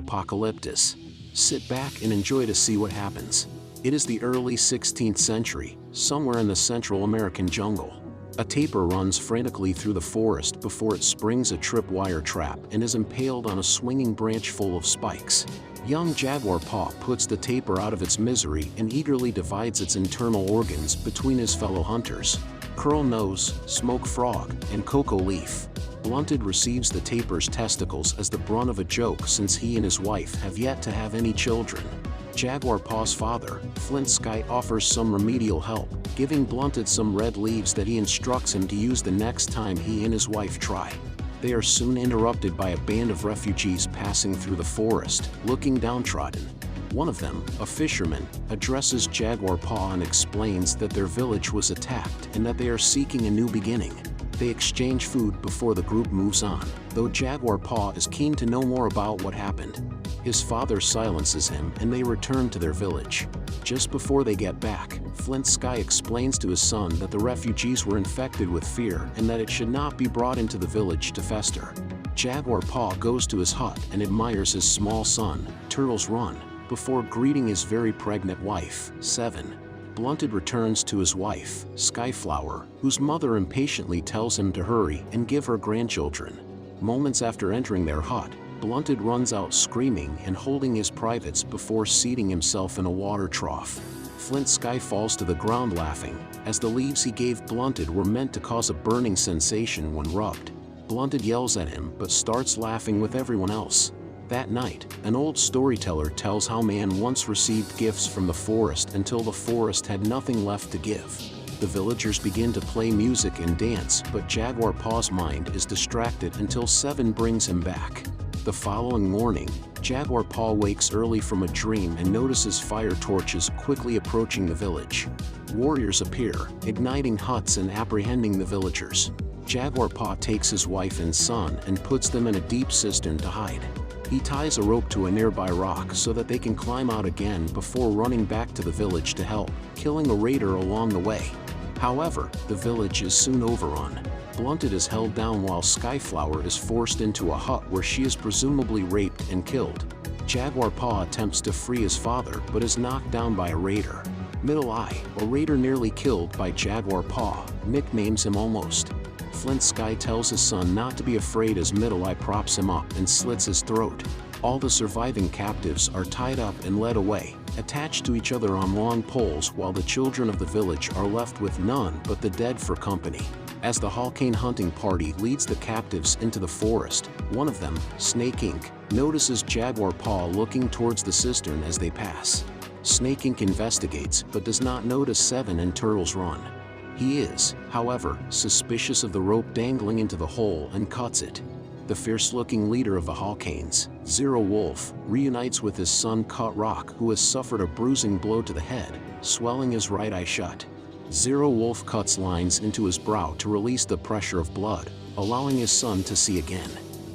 Apocalyptus. Sit back and enjoy to see what happens. It is the early 16th century, somewhere in the Central American jungle. A tapir runs frantically through the forest before it springs a tripwire trap and is impaled on a swinging branch full of spikes. Young jaguar paw puts the tapir out of its misery and eagerly divides its internal organs between his fellow hunters: curl nose, smoke frog, and cocoa leaf. Blunted receives the tapir's testicles as the brunt of a joke since he and his wife have yet to have any children. Jaguar Paw's father, Flint Sky, offers some remedial help, giving Blunted some red leaves that he instructs him to use the next time he and his wife try. They are soon interrupted by a band of refugees passing through the forest, looking downtrodden. One of them, a fisherman, addresses Jaguar Paw and explains that their village was attacked and that they are seeking a new beginning. They exchange food before the group moves on, though Jaguar Paw is keen to know more about what happened. His father silences him and they return to their village. Just before they get back, Flint Sky explains to his son that the refugees were infected with fear and that it should not be brought into the village to fester. Jaguar Paw goes to his hut and admires his small son, Turtle's Run, before greeting his very pregnant wife, 7. Blunted returns to his wife, Skyflower, whose mother impatiently tells him to hurry and give her grandchildren. Moments after entering their hut, Blunted runs out screaming and holding his privates before seating himself in a water trough. Flint Sky falls to the ground laughing, as the leaves he gave Blunted were meant to cause a burning sensation when rubbed. Blunted yells at him but starts laughing with everyone else. That night, an old storyteller tells how man once received gifts from the forest until the forest had nothing left to give. The villagers begin to play music and dance, but Jaguar Paw's mind is distracted until 7 brings him back. The following morning, Jaguar Paw wakes early from a dream and notices fire torches quickly approaching the village. Warriors appear, igniting huts and apprehending the villagers. Jaguar Paw takes his wife and son and puts them in a deep cistern to hide. He ties a rope to a nearby rock so that they can climb out again before running back to the village to help, killing a raider along the way. However, the village is soon overrun. Blunted is held down while Skyflower is forced into a hut where she is presumably raped and killed. Jaguar Paw attempts to free his father but is knocked down by a raider. Middle Eye, a raider nearly killed by Jaguar Paw, nicknames him Almost. Flint Sky tells his son not to be afraid as Middle Eye props him up and slits his throat. All the surviving captives are tied up and led away, attached to each other on long poles, while the children of the village are left with none but the dead for company. As the Halcane hunting party leads the captives into the forest, one of them, Snake Inc., notices Jaguar Paw looking towards the cistern as they pass. Snake Inc. investigates but does not notice 7 and Turtle's Run. He is, however, suspicious of the rope dangling into the hole and cuts it. The fierce-looking leader of the Halcanes, Zero Wolf, reunites with his son Cut Rock, who has suffered a bruising blow to the head, swelling his right eye shut. Zero Wolf cuts lines into his brow to release the pressure of blood, allowing his son to see again.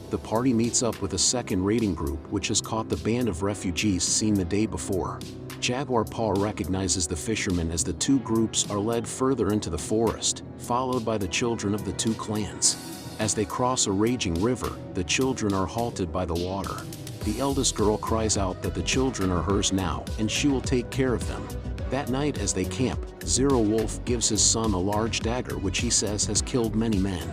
The party meets up with a second raiding group which has caught the band of refugees seen the day before. Jaguar Paw recognizes the fishermen as the two groups are led further into the forest, followed by the children of the 2 clans. As they cross a raging river, the children are halted by the water. The eldest girl cries out that the children are hers now and she will take care of them. That night as they camp, Zero Wolf gives his son a large dagger which he says has killed many men.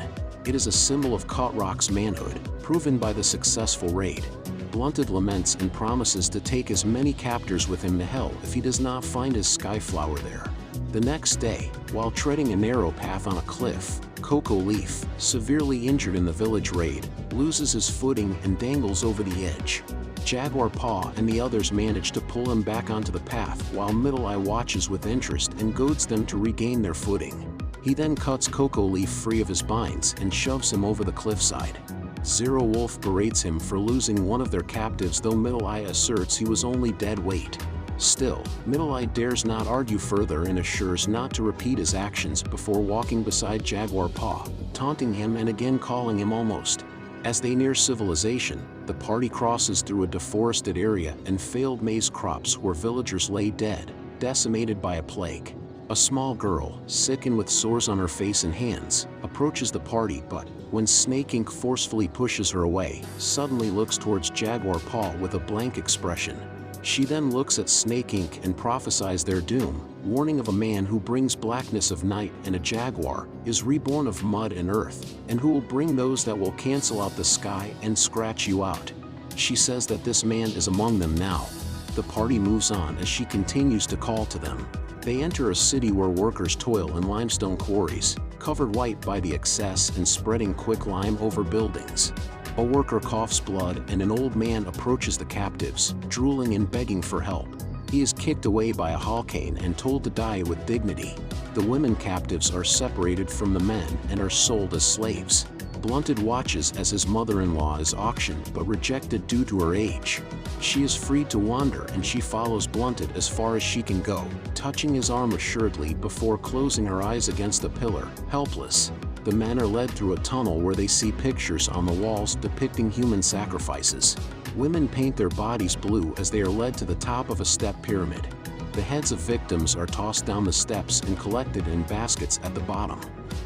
It is a symbol of Cut Rock's manhood, proven by the successful raid. Blunted laments and promises to take as many captors with him to hell if he does not find his Skyflower there. The next day, while treading a narrow path on a cliff, Cocoa Leaf, severely injured in the village raid, loses his footing and dangles over the edge. Jaguar Paw and the others manage to pull him back onto the path while Middle Eye watches with interest and goads them to regain their footing. He then cuts Cocoa Leaf free of his binds and shoves him over the cliffside. Zero Wolf berates him for losing one of their captives, though Middle Eye asserts he was only dead weight. Still, Middle Eye dares not argue further and assures not to repeat his actions before walking beside Jaguar Paw, taunting him and again calling him Almost. As they near civilization, the party crosses through a deforested area and failed maize crops where villagers lay dead, decimated by a plague. A small girl, sick and with sores on her face and hands, approaches the party but, when Snake Inc. forcefully pushes her away, suddenly looks towards Jaguar Paw with a blank expression. She then looks at Snake Inc. and prophesies their doom, warning of a man who brings blackness of night and a jaguar, is reborn of mud and earth, and who will bring those that will cancel out the sky and scratch you out. She says that this man is among them now. The party moves on as she continues to call to them. They enter a city where workers toil in limestone quarries, covered white by the excess and spreading quicklime over buildings. A worker coughs blood and an old man approaches the captives, drooling and begging for help. He is kicked away by a Halcane and told to die with dignity. The women captives are separated from the men and are sold as slaves. Blunted watches as his mother-in-law is auctioned but rejected due to her age. She is freed to wander and she follows Blunted as far as she can go, touching his arm assuredly before closing her eyes against a pillar, helpless. The men are led through a tunnel where they see pictures on the walls depicting human sacrifices. Women paint their bodies blue as they are led to the top of a step pyramid. The heads of victims are tossed down the steps and collected in baskets at the bottom.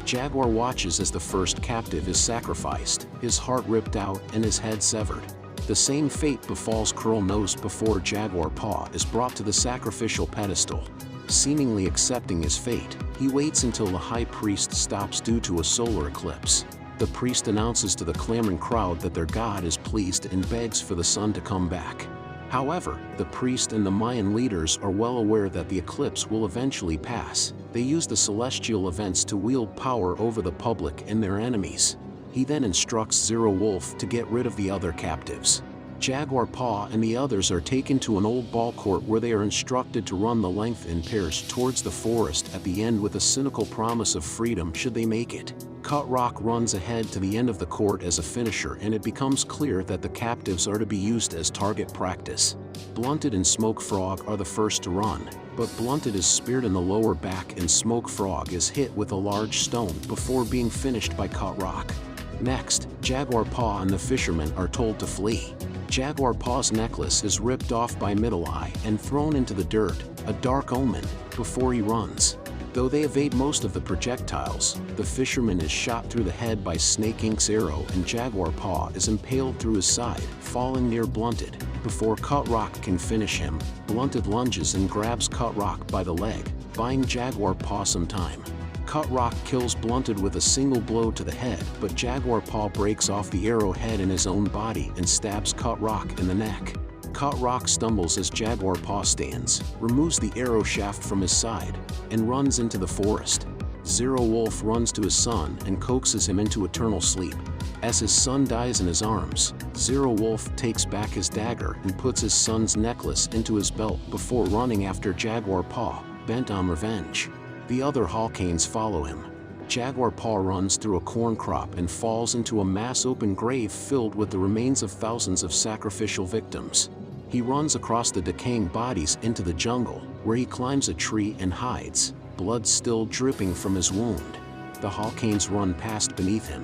Jaguar watches as the first captive is sacrificed, his heart ripped out and his head severed. The same fate befalls Curl Nose before Jaguar Paw is brought to the sacrificial pedestal. Seemingly accepting his fate, he waits until the high priest stops due to a solar eclipse. The priest announces to the clamoring crowd that their god is pleased and begs for the sun to come back. However, the priest and the Mayan leaders are well aware that the eclipse will eventually pass. They use the celestial events to wield power over the public and their enemies. He then instructs Zero Wolf to get rid of the other captives. Jaguar Paw and the others are taken to an old ball court where they are instructed to run the length in pairs towards the forest at the end with a cynical promise of freedom should they make it. Cut Rock runs ahead to the end of the court as a finisher and it becomes clear that the captives are to be used as target practice. Blunted and Smoke Frog are the first to run, but Blunted is speared in the lower back and Smoke Frog is hit with a large stone before being finished by Cut Rock. Next, Jaguar Paw and the fishermen are told to flee. Jaguar Paw's necklace is ripped off by Middle Eye and thrown into the dirt, a dark omen, before he runs. Though they evade most of the projectiles, the fisherman is shot through the head by Snake Inc.'s arrow and Jaguar Paw is impaled through his side, falling near Blunted. Before Cut Rock can finish him, Blunted lunges and grabs Cut Rock by the leg, buying Jaguar Paw some time. Cut Rock kills Blunted with a single blow to the head, but Jaguar Paw breaks off the arrowhead in his own body and stabs Cut Rock in the neck. Cut Rock stumbles as Jaguar Paw stands, removes the arrow shaft from his side, and runs into the forest. Zero Wolf runs to his son and coaxes him into eternal sleep. As his son dies in his arms, Zero Wolf takes back his dagger and puts his son's necklace into his belt before running after Jaguar Paw, bent on revenge. The other Halcanes follow him. Jaguar Paw runs through a corn crop and falls into a mass open grave filled with the remains of thousands of sacrificial victims. He runs across the decaying bodies into the jungle, where he climbs a tree and hides, blood still dripping from his wound. The Halcanes run past beneath him.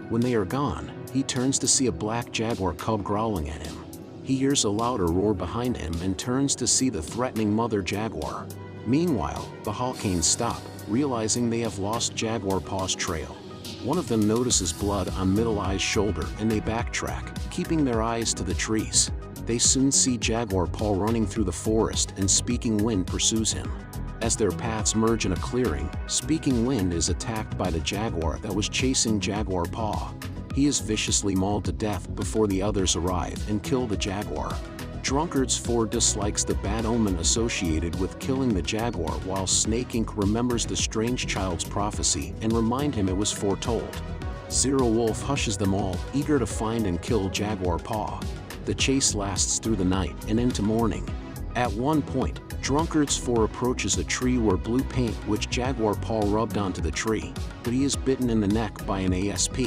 When they are gone, he turns to see a black jaguar cub growling at him. He hears a louder roar behind him and turns to see the threatening mother jaguar. Meanwhile, the Halcanes stop, realizing they have lost Jaguar Paw's trail. One of them notices blood on Middle Eye's shoulder and they backtrack, keeping their eyes to the trees. They soon see Jaguar Paw running through the forest and Speaking Wind pursues him. As their paths merge in a clearing, Speaking Wind is attacked by the jaguar that was chasing Jaguar Paw. He is viciously mauled to death before the others arrive and kill the jaguar. Drunkards 4 dislikes the bad omen associated with killing the jaguar while Snake Inc. remembers the strange child's prophecy and remind him it was foretold. Zero Wolf hushes them all, eager to find and kill Jaguar Paw. The chase lasts through the night and into morning. At one point, Drunkards 4 approaches a tree where blue paint which Jaguar Paw rubbed onto the tree, but he is bitten in the neck by an ASP.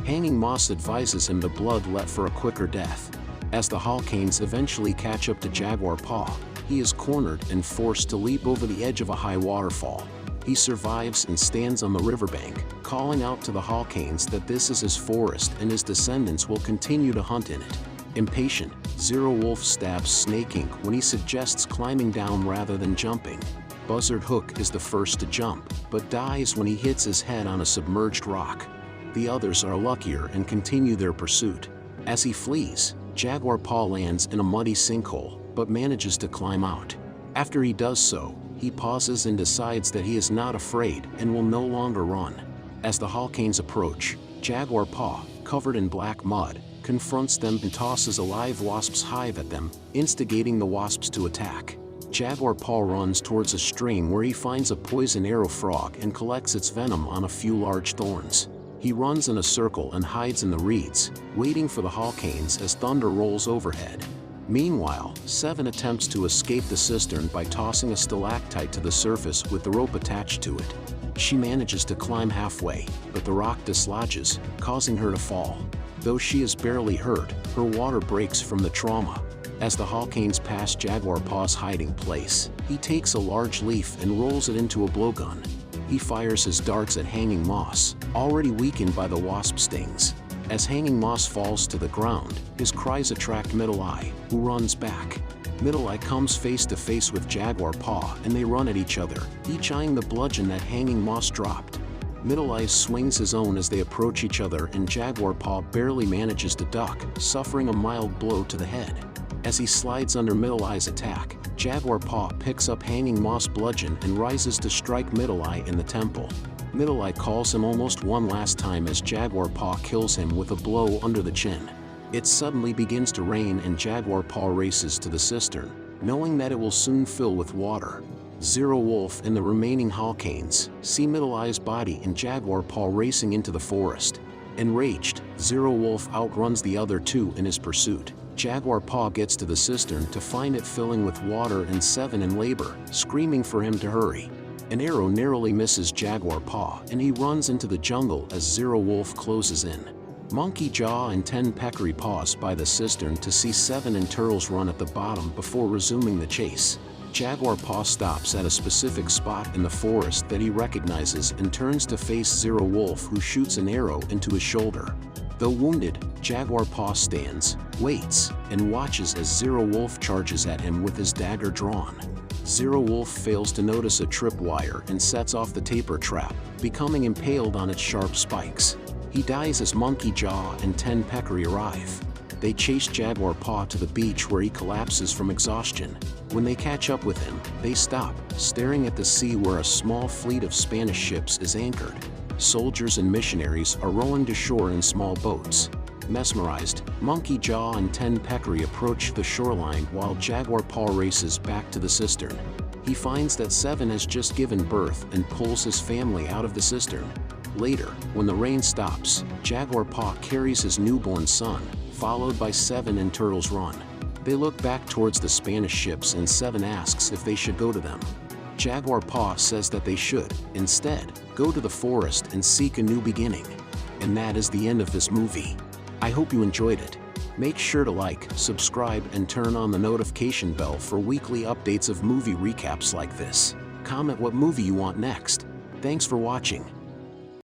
Hanging Moss advises him the blood let for a quicker death. As the Halcanes eventually catch up to Jaguar Paw, he is cornered and forced to leap over the edge of a high waterfall. He survives and stands on the riverbank, calling out to the Halcanes that this is his forest and his descendants will continue to hunt in it. Impatient, Zero Wolf stabs Snake Inc. when he suggests climbing down rather than jumping. Buzzard Hook is the first to jump, but dies when he hits his head on a submerged rock. the others are luckier and continue their pursuit. As he flees, Jaguar Paw lands in a muddy sinkhole, but manages to climb out. After he does so, he pauses and decides that he is not afraid and will no longer run. As the Hawkins approach, Jaguar Paw, covered in black mud, confronts them and tosses a live wasp's hive at them, instigating the wasps to attack. Jaguar Paw runs towards a stream where he finds a poison arrow frog and collects its venom on a few large thorns. He runs in a circle and hides in the reeds, waiting for the Hawkins as thunder rolls overhead. Meanwhile, Seven attempts to escape the cistern by tossing a stalactite to the surface with the rope attached to it. She manages to climb halfway, but the rock dislodges, causing her to fall. Though she is barely hurt, her water breaks from the trauma. As the Hawkins pass Jaguar Paw's hiding place, he takes a large leaf and rolls it into a blowgun. He fires his darts at Hanging Moss, already weakened by the wasp stings. As Hanging Moss falls to the ground, his cries attract Middle Eye, who runs back. Middle Eye comes face to face with Jaguar Paw and they run at each other, each eyeing the bludgeon that Hanging Moss dropped. Middle Eye swings his own as they approach each other and Jaguar Paw barely manages to duck, suffering a mild blow to the head. As he slides under Middle Eye's attack, Jaguar Paw picks up Hanging Moss bludgeon and rises to strike Middle Eye in the temple. Middle Eye calls him almost one last time as Jaguar Paw kills him with a blow under the chin. It suddenly begins to rain and Jaguar Paw races to the cistern, knowing that it will soon fill with water. Zero Wolf and the remaining Hawkins see Middle Eye's body and Jaguar Paw racing into the forest. Enraged, Zero Wolf outruns the other two in his pursuit. Jaguar Paw gets to the cistern to find it filling with water and Seven in labor, screaming for him to hurry. An arrow narrowly misses Jaguar Paw and he runs into the jungle as Zero Wolf closes in. Monkey Jaw and 10 Peccary pause by the cistern to see Seven and Turtles run at the bottom before resuming the chase. Jaguar Paw stops at a specific spot in the forest that he recognizes and turns to face Zero Wolf, who shoots an arrow into his shoulder. Though wounded, Jaguar Paw stands, waits, and watches as Zero Wolf charges at him with his dagger drawn. Zero Wolf fails to notice a tripwire and sets off the taper trap, becoming impaled on its sharp spikes. He dies as Monkey Jaw and 10 Peccary arrive. They chase Jaguar Paw to the beach where he collapses from exhaustion. When they catch up with him, they stop, staring at the sea where a small fleet of Spanish ships is anchored. Soldiers and missionaries are rowing to shore in small boats. Mesmerized, Monkey Jaw and 10 Peccary approach the shoreline while Jaguar Paw races back to the cistern. He finds that Seven has just given birth and pulls his family out of the cistern. Later, when the rain stops, Jaguar Paw carries his newborn son, followed by Seven and Turtles run. They look back towards the Spanish ships and Seven asks if they should go to them. Jaguar Paw says that they should, instead, go to the forest and seek a new beginning. And that is the end of this movie. I hope you enjoyed it. Make sure to like, subscribe, and turn on the notification bell for weekly updates of movie recaps like this. Comment what movie you want next. Thanks for watching.